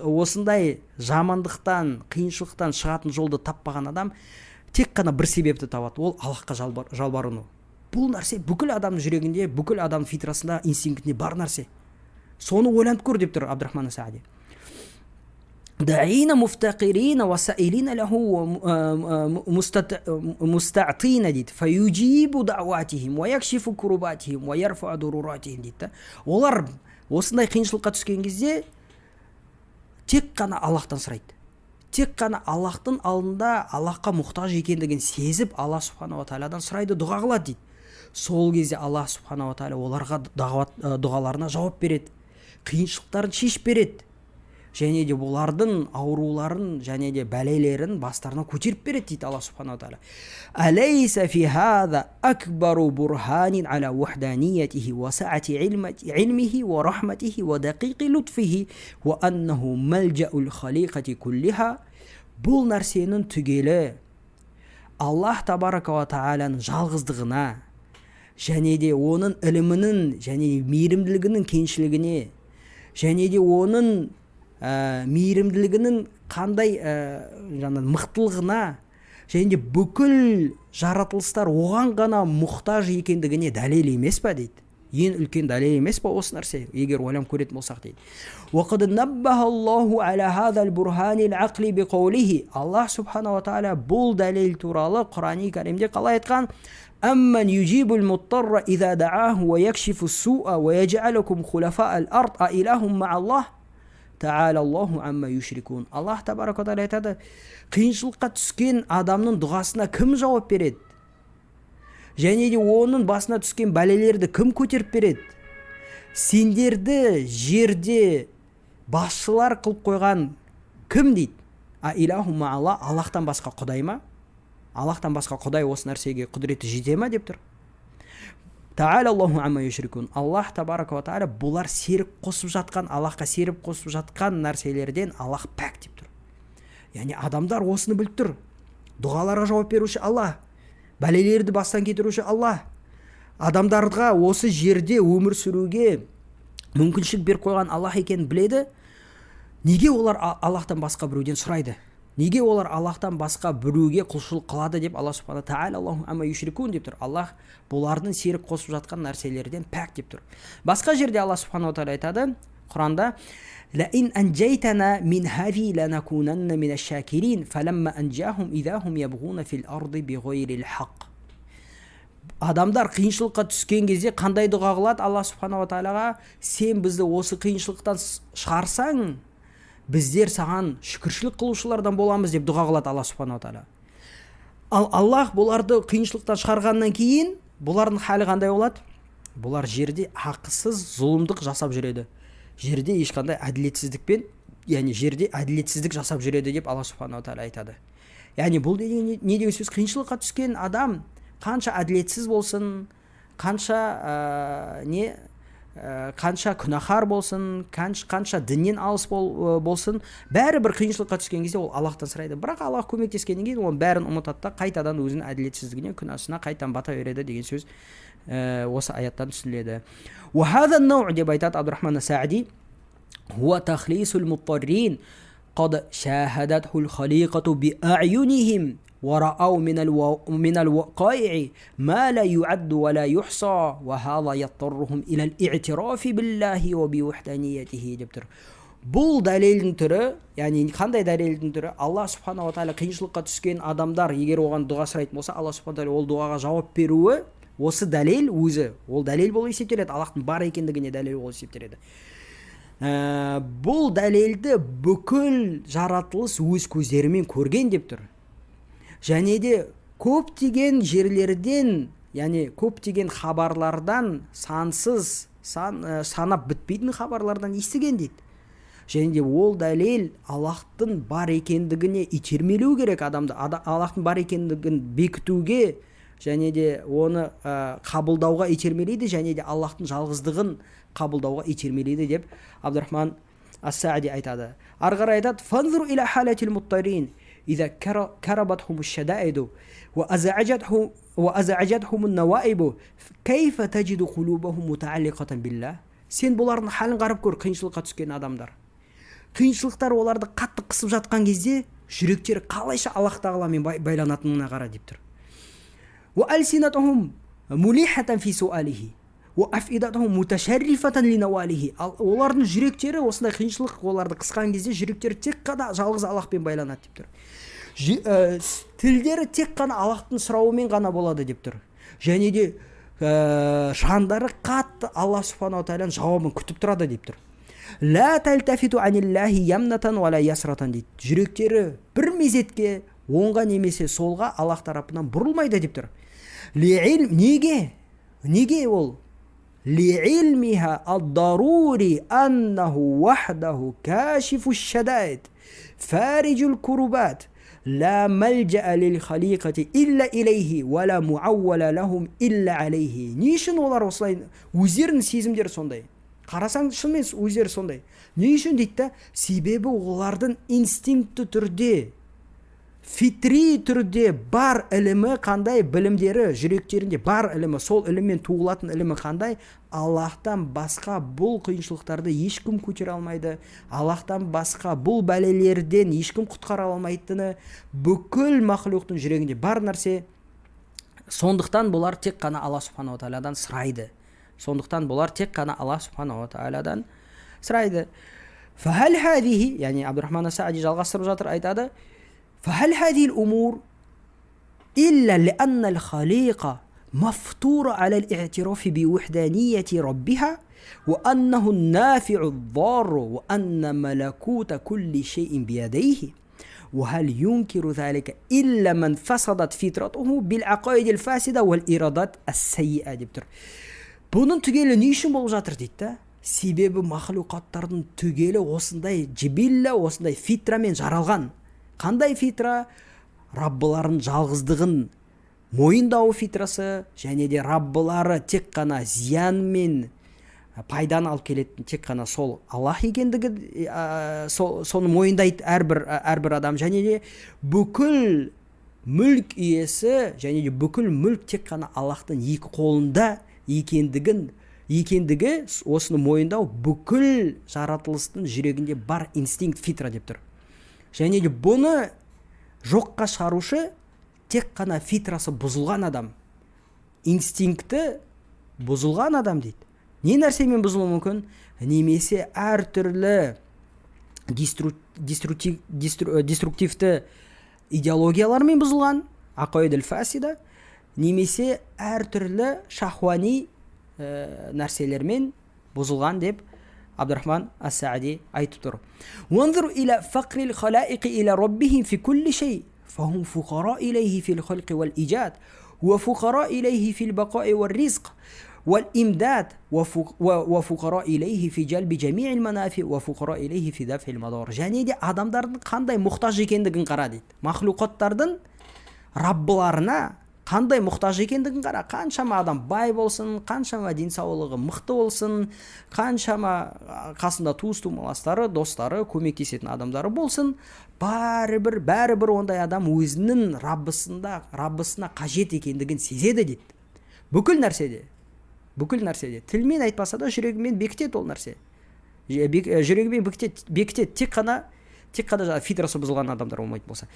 осындай жамандықтан, қиыншылықтан шығатын жолды таппаған адам тек қана бір себепті табады. Ол Аллахқа жалбарыну. Бұл нәрсе бүкіл адамның жүрегінде, бүкіл адамның фитрасында, инстинктінде бар нәрсе. Соны ойланып көр деп тұр Абдурахман ас-Саади. دعينا مفتقرين وسائلين له مستعطين ديت فيجيب دعواتهم ويكشف كرباتهم ويرفع ضروراتهم ديت. Олар осындай қиыншылыққа түскен кезде тек қана Аллахтан сұрайды. Тек қана Аллахтың алдында Аллахқа мұқтаж екендігін сезіп, Алла субхана ва тағаладан сұрайды, дұға қылады дейді. Сол кезде Алла субхана ва тағала оларға дұғаларына жауап береді, қиыншылықтарын шешіп береді. Және де бұлардың ауруларын және де бәлелерін бастарына көтеріп береді дейді Алла субхана ва тағала. Алейса фи хаза акбару бурханин аля вахданиятихи ва саати илмихи ва рахматихи ва дақиқи лутфихи ва аннаху малджаул халиқати куллиха. Бұл нәрсенің түгелі Аллах табарака ва тағаланың жалғыздығына, және де оның ілімінің және мейірімділігінің кеңшілігіне, және де оның мейірімділігінің қандай мықтылығына, және де бүкіл жаратылыстар оған ғана мұқтаж екендігіне дәлел емес па дейді. Ең үлкен дәлел емес па осы нәрсе, егер ойланып көретін болсақ дейді. وَقَدْ نَبَّهَ اللَّهُ عَلَى هَذَا الْبُرْهَانِ الْعَقْلِ بِقَوْلِهِ. Аллах субхана ва тағала бұл дәлел туралы Құран-ы Кәрімде қалай айтқан? أَمَّنْ يُجِيبُ الْمُضْطَرَّ إِذَا دَعَاهُ وَيَكْشِفُ السُّوءَ وَيَجْعَلُكُمْ خُلَفَاءَ الْأَرْضِ أَإِلَهٌ مَعَ اللَّهِ. Та'алаллаху амма юшрикун. Аллах табарака тағала айтады, қиыншылыққа түскен адамның дұғасына кім жауап береді? Және де оның басына түскен бәлелерді кім көтеріп береді? Сендерді жерде басшылар қылып қойған кім дейді? А илаху ма'алла, Аллахтан басқа құдай ма? Аллахтан басқа құдай осы нәрсеге құдіреті жете ма деп тұр. Та'алаллаху амма юшрикун. Аллах табарака ва тағала бұлар серік қосып жатқан, Аллахқа серік қосып жатқан нәрселерден Аллах пәк деп тұр. Яғни адамдар осыны біліп тұр. Дұғаларға жауап беруші Аллах, бәлелерді бастан кетіруші Аллах. Адамдарға осы жерде өмір сүруге мүмкіншілік беріп қойған Аллах екенін біледі. Неге олар Аллахтан басқа біреуден сұрайды? Неге олар Аллахтан басқа біреуге құлшылық қылады деп Аллах субхана тағала Аллаху амма юшрикун деп тұр. Аллах бұлардың серік қосып жатқан нәрселерден пәк деп тұр. Басқа жерде Аллах субхана тағала айтады Құранда: «Лаин анжайтана мин хази ланакунанна минаш шакирин, фаламма анжахум идахум ябғуна фил арды биғойрил хақ». Адамдар қиыншылыққа түскен кезде қандай дұға қылады Аллах субхана тағалаға? Сен бізді осы қиыншылықтан шығарсаң, біздер саған шүкіршілік қылушылардан боламыз деп дұға қылады Аллах субхана тағала. Ал Аллах бұларды қиыншылықтан шығарғаннан кейін бұлардың халі қандай болады? Бұлар жерде ақысыз зұлымдық жасап жүреді. Жерде ешқандай әділетсіздікпен, яғни жерде әділетсіздік жасап жүреді деп Аллах субхана тағала айтады. Яғни бұл не деген сөз? Қиыншылыққа түскен адам қанша әділетсіз болсын, қанша күнәһар болсын, қанша діннен алыс болсын, бәрібір қиыншылыққа түскен кезде ол Аллахтан сұрайды. Бірақ Аллах көмектескеннен кейін оның бәрін ұмытады да қайтадан өзінің әділетсіздігіне, күнәсіне қайтадан бата береді деген сөз осы аяттан түсініледі. وهذا النوع деп айтады Абдурахман ас-Саади, هو تخليص المضطرين قد شاهدته الخليقة بأعينهم ورأوا من الوقائع ما لا يعد ولا يحصى وهذا يضطرهم إلى الاعتراف بالله وبوحدانيته деп тұр. Бұл дәлелдің түрі, яғни қандай дәлелдің түрі? Аллах субхана ва тағала қиыншылыққа түскен адамдар егер оған дұға сұрайтын болса, Аллах субхана тағала ол дұғаға жауап беруі, осы дәлел өзі, ол дәлел болып есептеледі, Аллахтың бар екендігіне дәлел болып есептеледі. Бұл дәлелді бүкіл жаратылыс өз көздерімен көрген деп тұр. Және де көптеген жерлерден, яғни көптеген хабарлардан, санап бітпейтін хабарлардан естіген дейді. Және де ол дәлел Аллахтың бар екендігіне итермелеу керек адамды, Аллахтың бар екендігін бекітуге, және де оны қабылдауға итермелейді, және де Аллахтың жалғыздығын қабылдауға итермелейді деп Абдурахман ас-Саади айтады. Ары қарай айтады: «Фанзур иля халатил муттарин إذا كربتهم الشدائد وأزعجتهم النوائب كيف تجد قلوبهم متعلقة بالله». Сен бұлардың халін қарап көр, қиыншылыққа түскен адамдар. Қиыншылықтар оларды қатты қысып жатқан кезде жүректері қалайша Аллах тағаламен байланатынына қара деп тұр. وألسنتهم مليحة في سؤاله وأفئدتهم متشرفة لنواله. Олардың жүректері осындай қиыншылық оларды қысқан кезде жүректері тек қана жалғыз Аллахпен байланады деп тұр. Тілдері тек қана Аллахтың сұрауымен ғана болады деп тұр. Және де жандары қатты Аллах субхана тағаланың жауабын күтіп тұрады деп тұр. لا تلتفتوا عن الله يمنة ولا يسرة дейді. Жүректері бір мезетке оңға немесе солға Аллах тарапынан бұрылмайды деп тұр. Неге ол? لعلمها الضروري أنه وحده كاشف الشدائد فارج الكربات لا ملجأ للخليقة إلا إليه ولا معول لهم إلا عليه. Не үшін олар осылай өздерінің сезімдері сондай? Қарасаң шынымен өздері сондай. Не үшін дейді? Себебі олардың инстинкті түрде, фитри түрде бар ілімі қандай, білімдері жүректерінде бар ілімі, сол іліммен туылатын ілімі қандай? Аллахтан басқа бұл қиыншылықтарды ешкім көтере алмайды. Аллахтан басқа бұл бәлелерден ешкім құтқара алмайтыны бүкіл мақлуқтың жүрегінде бар нәрсе. Сондықтан бұлар тек қана Аллах субхана ва тағаладан сұрайды. Фахал хадихи, яғни Абдурахман ас-Саади жалғастырып жатыр, айтады: فهل هذه الأمور إلا لأن الخليقة مفطورة على الاعتراف بوحدانية ربها وأنه النافع الضار وأن ملكوت كل شيء بيديه وهل ينكر ذلك إلا من فسدت فطرته بالعقائد الفاسدة والإرادات السيئة деп тұр. Бұның түгелі не үшін болып жатыр дейді да? Себебі мақлуқаттардың түгелі осындай жибилля, осындай фитрамен жаралған. Қандай фитра? Раббыларын жалғыздығын мойындау фитрасы, және де Раббылары тек қана зиян мен пайданы алып келетін тек қана сол Аллах екендігі, соны мойындайды әрбір адам, және де бүкіл мүлк иесі, және де бүкіл мүлк тек қана Аллахтың екі қолында екендігі осыны мойындау бүкіл жаратылыстың жүрегінде бар инстинкт, фитра деп тұр. Және де бұны жоққа шығарушы тек қана фитрасы бұзылған адам, инстинкті бұзылған адам дейді. Не нәрсемен бұзылуы мүмкін? Немесе әртүрлі деструктивті идеологиялармен бұзылған, ақаид фасида, немесе әртүрлі шахуани нәрселермен бұзылған деп Абдурахман ас-Саади айтып тұр. وانظر إلى فقر الخلائق إلى ربهم في كل شيء فهم فقراء إليه في الخلق والإيجاد وفقراء إليه في البقاء والرزق والإمداد وفقراء إليه في جلب جميع المنافع وفقراء إليه في دفع المضار. және де адамдардың қандай мұқтаж екендігін қара дейді. Мақлуқаттардың Раббыларына қандай мұқтаж екендігін қара. Қаншама адам бай болсын, қаншама денсаулығы мықты болсын, қаншама қасында туыс-тумаластары, достары, көмектесетін адамдары болсын, бәрібір ондай адам өзінің Раббысына қажет екендігін сезеді дейді. Бүкіл нәрседе. Тілмен айтпаса да жүрегімен бекітеді ол нәрсе. Жүрегімен бекітеді. Тек қана фитрасы бұзылған адамдар болмайды болса.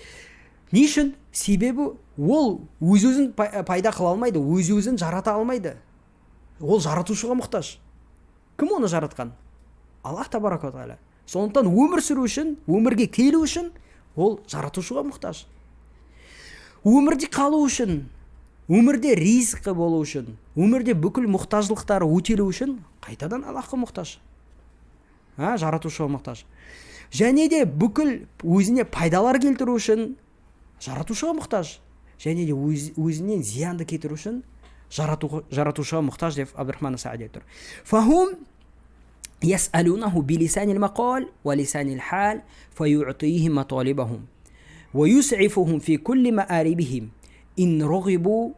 Не үшін? Себебі ол өз-өзін пайда қыла алмайды, өз-өзін жарата алмайды. Ол жаратушыға мұқтаж. Кім оны жаратқан? Аллах табарака ва тағала. Сондықтан өмір сүру үшін, өмірге келу үшін ол жаратушыға мұқтаж. Өмірде қалу үшін, өмірде ризқы болу үшін, өмірде бүкіл мұқтажлықтары өтелу үшін қайтадан Аллахқа мұқтаж. Жаратушыға мұқтаж. Және де бүкіл өзіне пайдалар келтіру үшін жаратушыға мұқтаж. Және де өзінен зиянды кетіру үшін жаратушыға мұқтаж деп Абдурахман ас-Саади айтыр. Фахум يسألونه بلسان المقال ولسان الحال فيعطيهم مطالبهم ويسعفهم في كل مآربهم إن رغبوا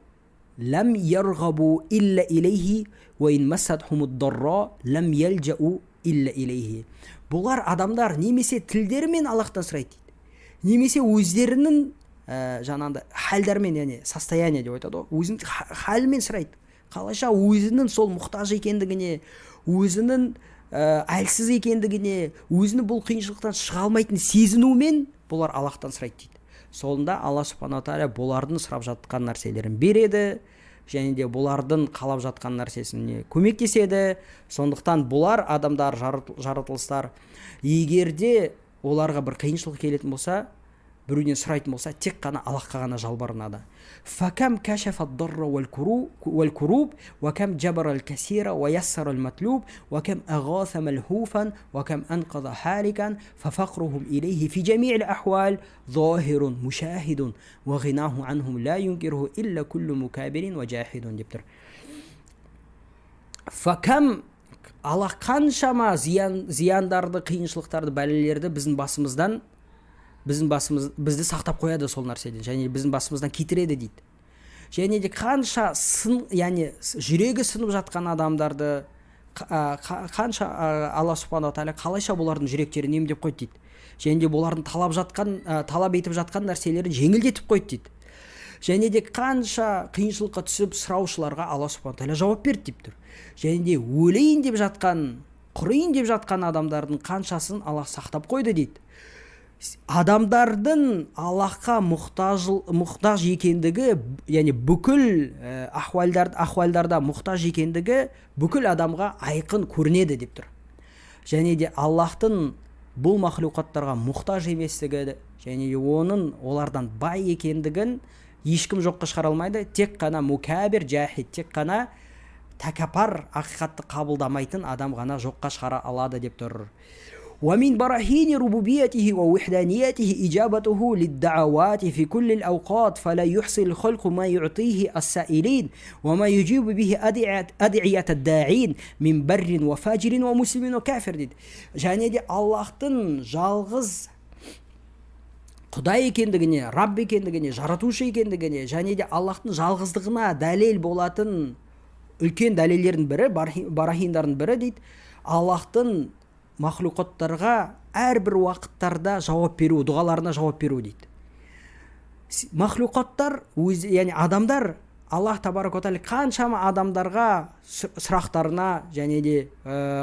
لم يرغبوا إلا إليه وإن مستهم الضراء لم يلجأوا إلا إليه. Бұлар адамдар немесе тілдерімен Аллахтан сұрайды дейді, немесе өздерінің жаңағыдай халдармен, яғни состояние деп айтады, өзінің халімен сұрайды. Қалайша өзінің сол мұқтаж екендігіне, өзінің әлсіз екендігіне, өзінің бұл қиыншылықтан шыға алмайтын сезінумен бұлар Аллахтан сұрайды дейді. Сонда Алла субхана тағала бұлардың сұрап жатқан нәрселерін береді, және де бұлардың қалап жатқан нәрсесіне көмектеседі. Сондықтан бұлар адамдар, жаратылыстар, егерде оларға бір қиыншылық келетін болса, біреуден сұрайтын болса, тек қана Аллахқа ғана жалбарынады. فكم كشف الضر والكروب وكم جبر الكثير ويسر المطلوب وكم أغاث ملهوفا وكم أنقذ حالكا ففقرهم إليه في جميع الأحوال ظاهر مشاهد وغناه عنهم لا ينكره إلا كل مكابر وجاحد дептір. فكم Allah қаншама зияндарды, қиыншылықтарды, бәлелерді бізді сақтап қояды сол нәрседен, және біздің басымыздан кетіреді дейді. Және де қанша жүрегі сынып жатқан адамдарды қанша Алла субхана тағала қалайша бұлардың жүректерін емдеп қойды дейді. Және де бұлардың талап етіп жатқан нәрселерін жеңілдетіп қойды дейді. Және де қанша қиыншылыққа түсіп сұраушыларға Алла субхана тағала жауап берді деп тұр. Және де өлейін деп жатқан, құрайын деп жатқан адамдардың қаншасын Алла сақтап қойды дейді. Адамдардың Аллахқа мұқтаж екендігі, яғни бүкіл ахуалдарда мұқтаж екендігі бүкіл адамға айқын көрінеді деп тұр. Және де Аллахтың бұл мақлуқаттарға мұқтаж еместігі, және де олардан бай екендігін ешкім жоққа шығара алмайды, тек қана мукабир жахид, тек қана тәкаппар, ақиқатты қабылдамайтын адам ғана жоққа шығара алады деп тұр. ومن براهين ربوبيته ووحدانيته إجابته للدعوات في كل الأوقات فلا يحصي الخلق ما يعطيه السائلين وما يجيب به أدعية الداعين من بر وفاجر ومسلم وكافر дейді. Және де Аллахтың жалғыз Құдай екендігіне, Рабб екендігіне, жаратушы екендігіне, және де Аллахтың жалғыздығына дәлел болатын үлкен дәлелдердің бірі, барахиндардың бірі дейді, Аллахтың махлуқаттарға әрбір уақыттарда жауап беру, дұғаларына жауап беру дейді. Махлуқаттар, яғни адамдар, Аллах табарак ва тағала қаншама адамдарға сұрақтарына және де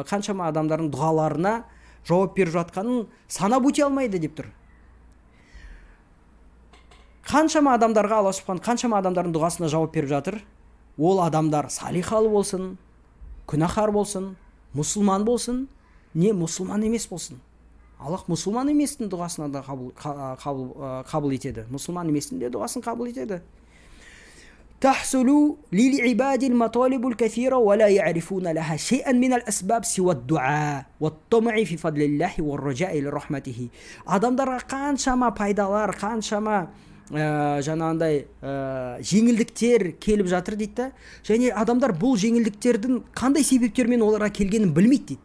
қаншама адамдардың дұғаларына жауап беріп жатқанын санап өте алмайды деп тұр. Қаншама адамдарға Алла субхан қаншама адамдардың дұғасына жауап беріп жатыр. Ол адамдар салихалы болсын, күнәһар болсын, мұсылман болсын, не мұсылман емес болсын. Аллах мұсылман еместің дұғасына да қабыл етеді. Мұсылман еместің де дұғасын қабыл етеді. تحصل للعباد المطالب الكثيرة ولا يعرفون لها شيئا من الأسباب سوى الدعاء والطمع في فضل الله والرجاء لرحمته. Адамдарға қаншама пайдалар, қаншама жаңағындай жеңілдіктер келіп жатыр дейді. Және адамдар бұл жеңілдіктердің қандай себептермен оларға келгенін білмейді дейді.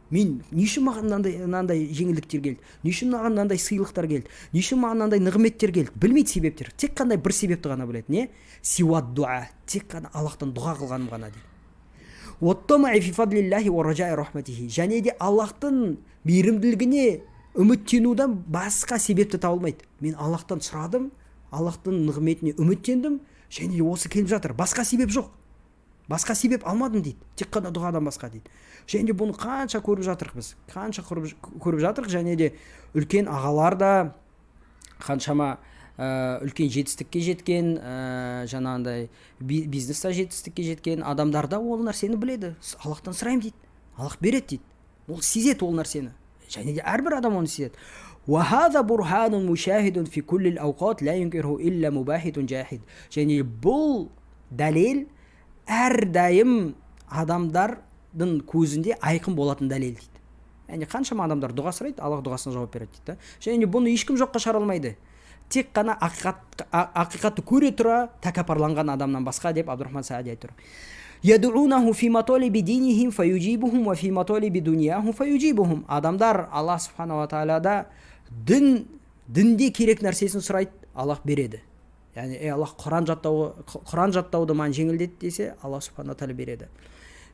Мен не үшін маған мынандай жеңілдіктер келді? Не үшін маған мынандай сыйлықтар келді? Не үшін маған мынандай нығметтер келді? Білмейді себептер. Тек қандай бір себепті ғана біледі. Не? Сиуат дуа. Тек қана Аллахтан дұға қылғаным ғана дейді. Уаттамаи фи фадлиллахи ва раджаи рахматихи. Және де Аллахтың мейірімділігіне үміттенудан басқа себепті табылмайды. Мен Аллахтан сұрадым, Аллахтың нығметіне үміттендім, және де осы келіп жатыр. Басқа себеп жоқ. Басқа себеп алмадым дейді. Тек қана дұғадан басқа дейді. Және де бұны қанша көріп жатырық біз. Қанша көріп жатырық, және де үлкен ағалар да қаншама үлкен жетістікке жеткен, жаңағындай бизнеста жетістікке жеткен адамдар да ол нәрсені біледі. Аллахтан сұраймын дейді. Аллах береді дейді. Ол сезеді ол нәрсені. Және де әрбір адам оны сезеді. وهذا برهان مشاهد في كل الأوقات لا ينكره إلا مباحث جاحد. Және бұл дәлел әрдайым адамдардың көзінде айқын болатын дәлел дейді. Яғни қаншама адамдар дұға сұрайды, Аллах дұғасына жауап береді дейді. Және бұны ешкім жоққа шығара алмайды. Тек қана ақиқатты көре тұра тәкаппарланған адамнан басқа деп Абдурахман Саади айтыр. يدعونه في مطالب دينهم فيجيبهم وفي مطالب دنياهم فيجيبهم. Адамдар Аллах субхана ва тағалада дінде керек нәрсесін сұрайды, Аллах береді. Яғни Аллах Құран жаттауды маған жеңілдет десе, Аллах субхана ва тағала береді.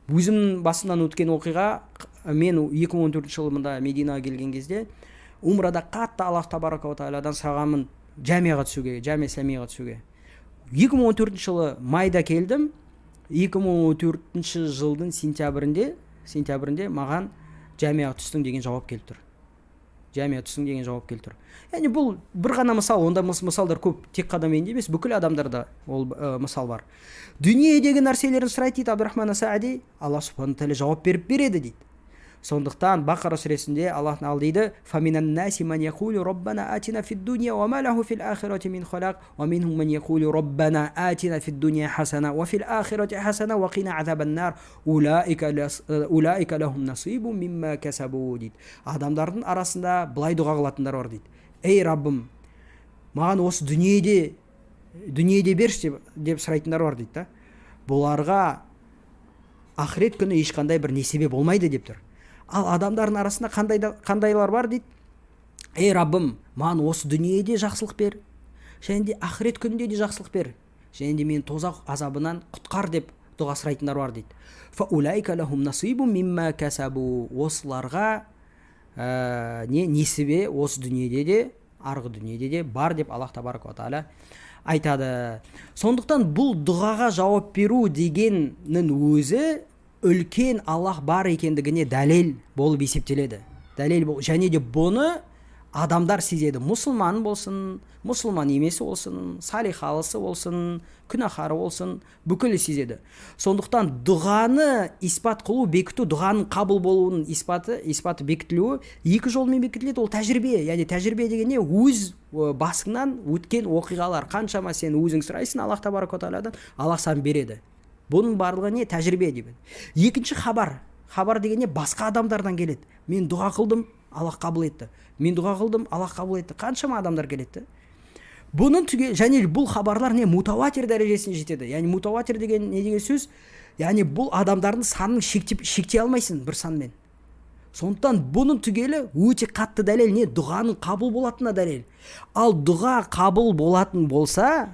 Өзімнің басымнан өткен оқиға, мен 2014 жылында Мединаға келген кезде умрада қатты Аллах табарака ва тағаладан сұрағанмын жамияға түсуге, жамия исламияға түсуге. 2014 жылы майда келдім. 2014 жылдың сентябрінде маған жамияға түстің деген жауап келіп тұр. Жамияға түстің деген жауап келіп тұр. Яғни бұл бір ғана мысал, онда мысалдар көп, тек қана менде емес, бүкіл адамдарда ол мысал бар. Дүниедегі нәрселерін сұрайды дейді Абдурахман Саади, Аллах субхана тағала жауап береді дейді. Сондықтан Бақара сүресінде Аллах тағала дейді: "Фаминан наси ман яқулу раббана атина фид дуния ва ма лаху фил ахирати мин халақ, ва минхум ман яқулу раббана атина фид дуния хасана ва фил ахирати хасана ва қина азабан нар, улаика лахум насибун мимма касабу" дейді. Адамдардың арасында былай дұға қылатындар бар дейді. Ей Раббым, маған осы дүниеде берші деп сұрайтындар бар дейді. Бұларға ақырет күні ешқандай бір несібе болмайды деп тұр. Ал адамдардың арасында қандайлар бар дейді. Ей Раббым, маған осы дүниеде жақсылық бер, және де ақырет күнінде де жақсылық бер, және де мен тозақ азабынан құтқар деп дұға сұрайтындар бар дейді. Фаулайка лахум насибун мимма касабу. Осыларға несібе осы дүниеде де, арғы дүниеде де бар деп Аллах табарак ва тағала айтады. Сондықтан бұл дұғаға жауап беру дегеннің өзі үлкен Аллах бар екендігіне дәлел болып есептеледі. Және де бұны адамдар сезеді, мұсылман болсын, мұсылман емесі болсын, салихалысы болсын, күнәһары болсын, бүкілі сезеді. Сондықтан дұғаны испат қылу, бекіту, дұғаның қабыл болуының испаты бекітілуі екі жолмен бекітіледі. Ол тәжірибе, яғни тәжірибе деген не? Өз басыңнан өткен оқиғалар. Қаншама сен өзің сұрайсың Аллах табарак ва тағаладан, Аллах саған береді. Бұның барлығы не? Тәжірибе дейді. Екінші хабар. Хабар деген не? Басқа адамдардан келеді. Мен дұға қылдым, Аллах қабыл етті. Мен дұға қылдым, Аллах қабыл етті. Қаншама адамдар келеді. Бұның және бұл хабарлар не? Мутаватир дәрежесіне жетеді. Яғни мутаватир деген не деген сөз? Яғни бұл адамдардың санын шектей алмайсың бір санмен. Сондықтан бұның түгелі өте қатты дәлел не? Дұғаның қабыл болатынына дәлел. Ал дұға қабыл болатын болса,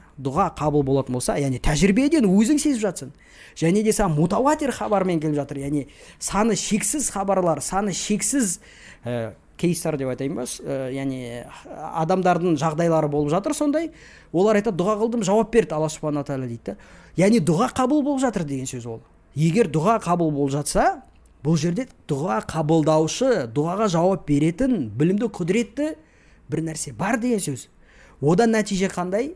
яғни тәжірибеден өзің сезіп жатсың. Және де саған мутаватир хабармен келіп жатыр. Яғни саны шексіз хабарлар, саны шексіз кейстар деп айтайын ба, яғни адамдардың жағдайлары болып жатыр сондай. Олар айтады, дұға қылдым, жауап берді Алла субхана тағала дейді. Яғни дұға қабыл болып жатыр деген сөз ол. Егер дұға қабыл болып жатса, бұл жерде дұға қабылдаушы, дұғаға жауап беретін, білімді, құдіретті бір нәрсе бар деген сөз. Одан нәтиже қандай?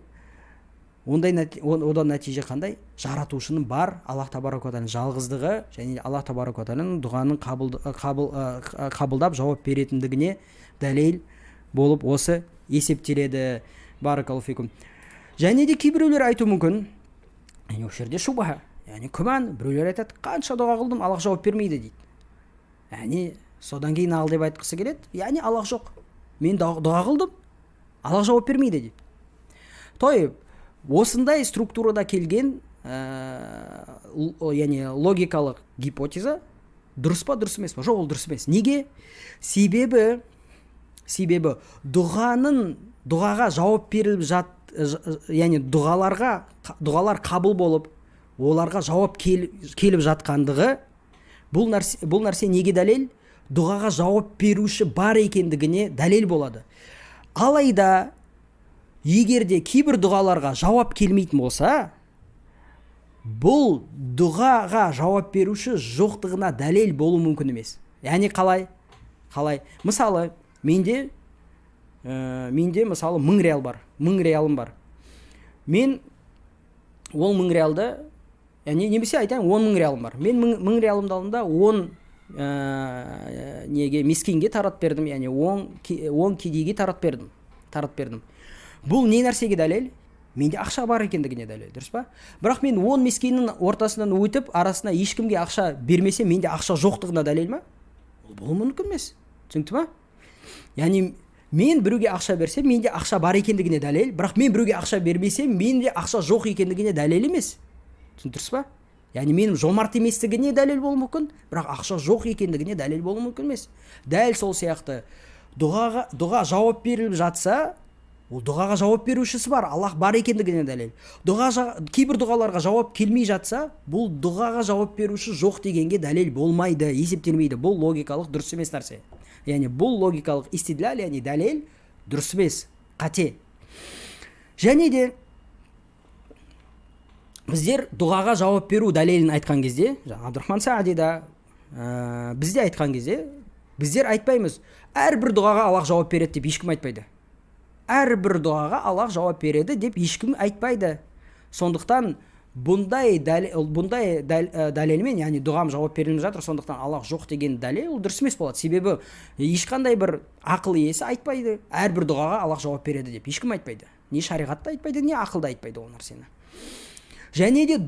Одан нәтиже қандай? Жаратушының бар, Аллах табарак ва тағаланың жалғыздығы және Аллах табарак ва тағаланың дұғаның қабылдап жауап беретіндігіне дәлел болып осы есептеледі. Баракаллаху фикум. Және де кейбіреулер айту мүмкін, осы жерде шубха, яғни күмән, біреулер айтады, қанша дұға қылдым, Аллах жауап бермейді дейді. Яғни содан кейін ал деп айтқысы келеді, яғни Аллах жоқ. Мен дұға қылдым, Аллах жауап бермейді дейді. Тойып, осындай структурада келген яғни логикалық гипотеза дұрыс па, дұрыс емес па? Жоқ, ол дұрыс емес. Неге? Себебі дұғаға жауап беріліп яғни дұғалар қабыл болып, оларға жауап келіп жатқандығы, бұл нәрсе неге дәлел? Дұғаға жауап беруші бар екендігіне дәлел болады. Алайда егер де кейбір дұғаларға жауап келмейтін болса, бұл дұғаға жауап беруші жоқтығына дәлел болу мүмкін емес. Яғни қалай? Мысалы, менде мысалы 1000 реал бар, 1000 реалым бар. Мен ол 1000 реалды, немесе айтайын 10.000 реалым бар. Мен 1000 реалымды алдым да 10 мискинге таратып бердім, яғни 10 кедейге таратып бердім. Бұл не нәрсеге дәлел? Менде ақша бар екендігіне дәлел, дұрыс па? Бірақ мен 10 мискиннің ортасынан өтіп, арасына ешкімге ақша бермесе, менде ақша жоқтығына дәлел ма? Бұл мүмкін емес. Түсінікті ма? Яғни мен біреуге ақша берсем, менде ақша бар екендігіне дәлел, бірақ мен біреуге ақша бермесем, менде ақша жоқ екендігіне дәлел емес. Дұрыс па? Яғни менің жомарт еместігіне дәлел болуы мүмкін, бірақ ақша жоқ екендігіне дәлел болуы мүмкін емес. Дәл сол сияқты дұға жауап беріліп жатса, ол дұғаға жауап берушісі бар, Аллах бар екендігіне дәлел. Кейбір дұғаларға жауап келмей жатса, бұл дұғаға жауап беруші жоқ дегенге дәлел болмайды, есептелмейді. Бұл логикалық дұрыс емес нәрсе. Яғни бұл логикалық истидлал, яғни дәлел дұрыс емес, қате. Және де біздер дұғаға жауап беру дәлелін айтқан кезде, Абдурахман Саади да бізде айтқан кезде, біздер айтпаймыз, әрбір дұғаға Аллах жауап береді деп ешкім айтпайды. Әрбір дұғаға Аллах жауап береді деп ешкім айтпайды. Сондықтан бұндай дәлелмен, яғни дұғам жауап беріліп жатыр, сондықтан Аллах жоқ деген дәлел ол дұрыс емес болады. Себебі ешқандай бір ақыл иесі айтпайды, әрбір дұғаға Аллах жауап береді деп ешкім айтпайды. Не шариғатта айтпайды, не ақылда айтпайды ол нәрсені. Және де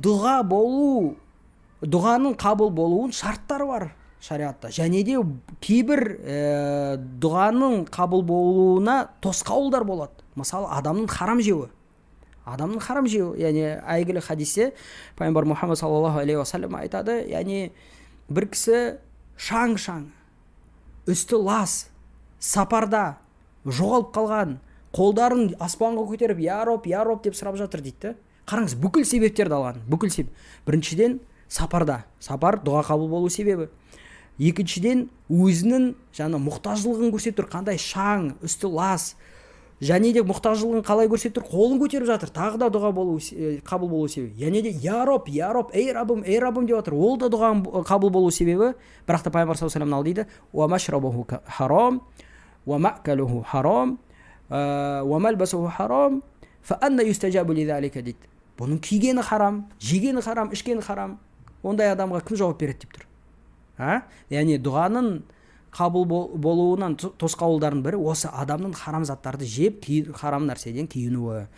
дұғаның қабыл болуын шарттары бар шариғатта. Және де кейбір дұғаның қабыл болуына тосқауылдар болады. Мысалы, адамның харам жеуі. Яғни әйгілі хадисте пайғамбар Мұхаммад саллаллаху алейхи ва саллям айтады, яғни бір кісі шаң-шаң, үсті лас, сапарда жоғалып қалған, қолдарын аспанға көтеріп, я роб деп сұрап жатыр дейді. Қараңыз, бүкіл себептерді алған, бүкіл себеп. Біріншіден, сапар дұға қабыл болу себебі. Екіншіден, өзінің мұқтажылығын көрсетіп тұр, қандай шаң, үсті лас, және де мұқтажылығын қалай көрсетіп тұр, қолын көтеріп жатыр, тағы да дұға қабыл болу себебі. Және де я роб, ей рабым деп жатыр, ол да дұға қабыл болу себебі. Бірақ та пайғамбар саллаллаху алейхи ва саллям дейді: "Уа машрабуху харам", ومأكله حرام وملبسه حرام فأن يستجاب لذلك дейді. Бұның кигені харам, жегені харам, ішкені харам. Ондай адамға кім жауап береді деп тұр. Яғни дұғаның қабыл болуынан тосқауылдардың бірі осы адамның харам заттарды жеп, харам нәрседен киінуі.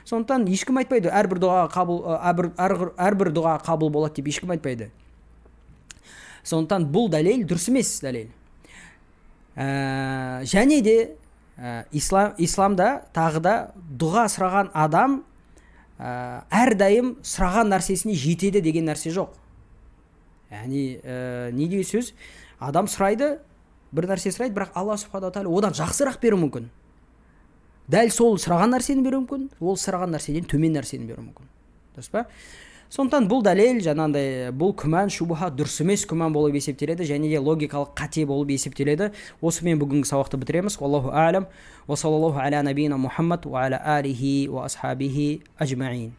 Сондықтан ешкім айтпайды, әрбір дұға қабыл болады деп ешкім айтпайды. Сондықтан бұл дәлел дұрыс емес дәлел. Және де исламда тағы да дұға сұраған адам әрдайым сұраған нәрсесіне жетеді деген нәрсе жоқ. Яғни не деген сөз? Адам сұрайды, бір нәрсе сұрайды, бірақ Алла субхана тағала одан жақсырақ беруі мүмкін. Дәл сол сұраған нәрсені беруі мүмкін, ол сұраған нәрседен төмен нәрсені беруі мүмкін. Дұрыс па? Сондықтан бұл дәлел, жаңағыдай, бұл күмән, шубха дұрыс емес күмән болып есептеледі, және де логикалық қате болып есептеледі. Осымен бүгінгі сабақты бітіреміз. Аллаху а'лам. Ва саллаллаху аля набийина Мухаммад ва аля алихи ва асхабихи ажмаин.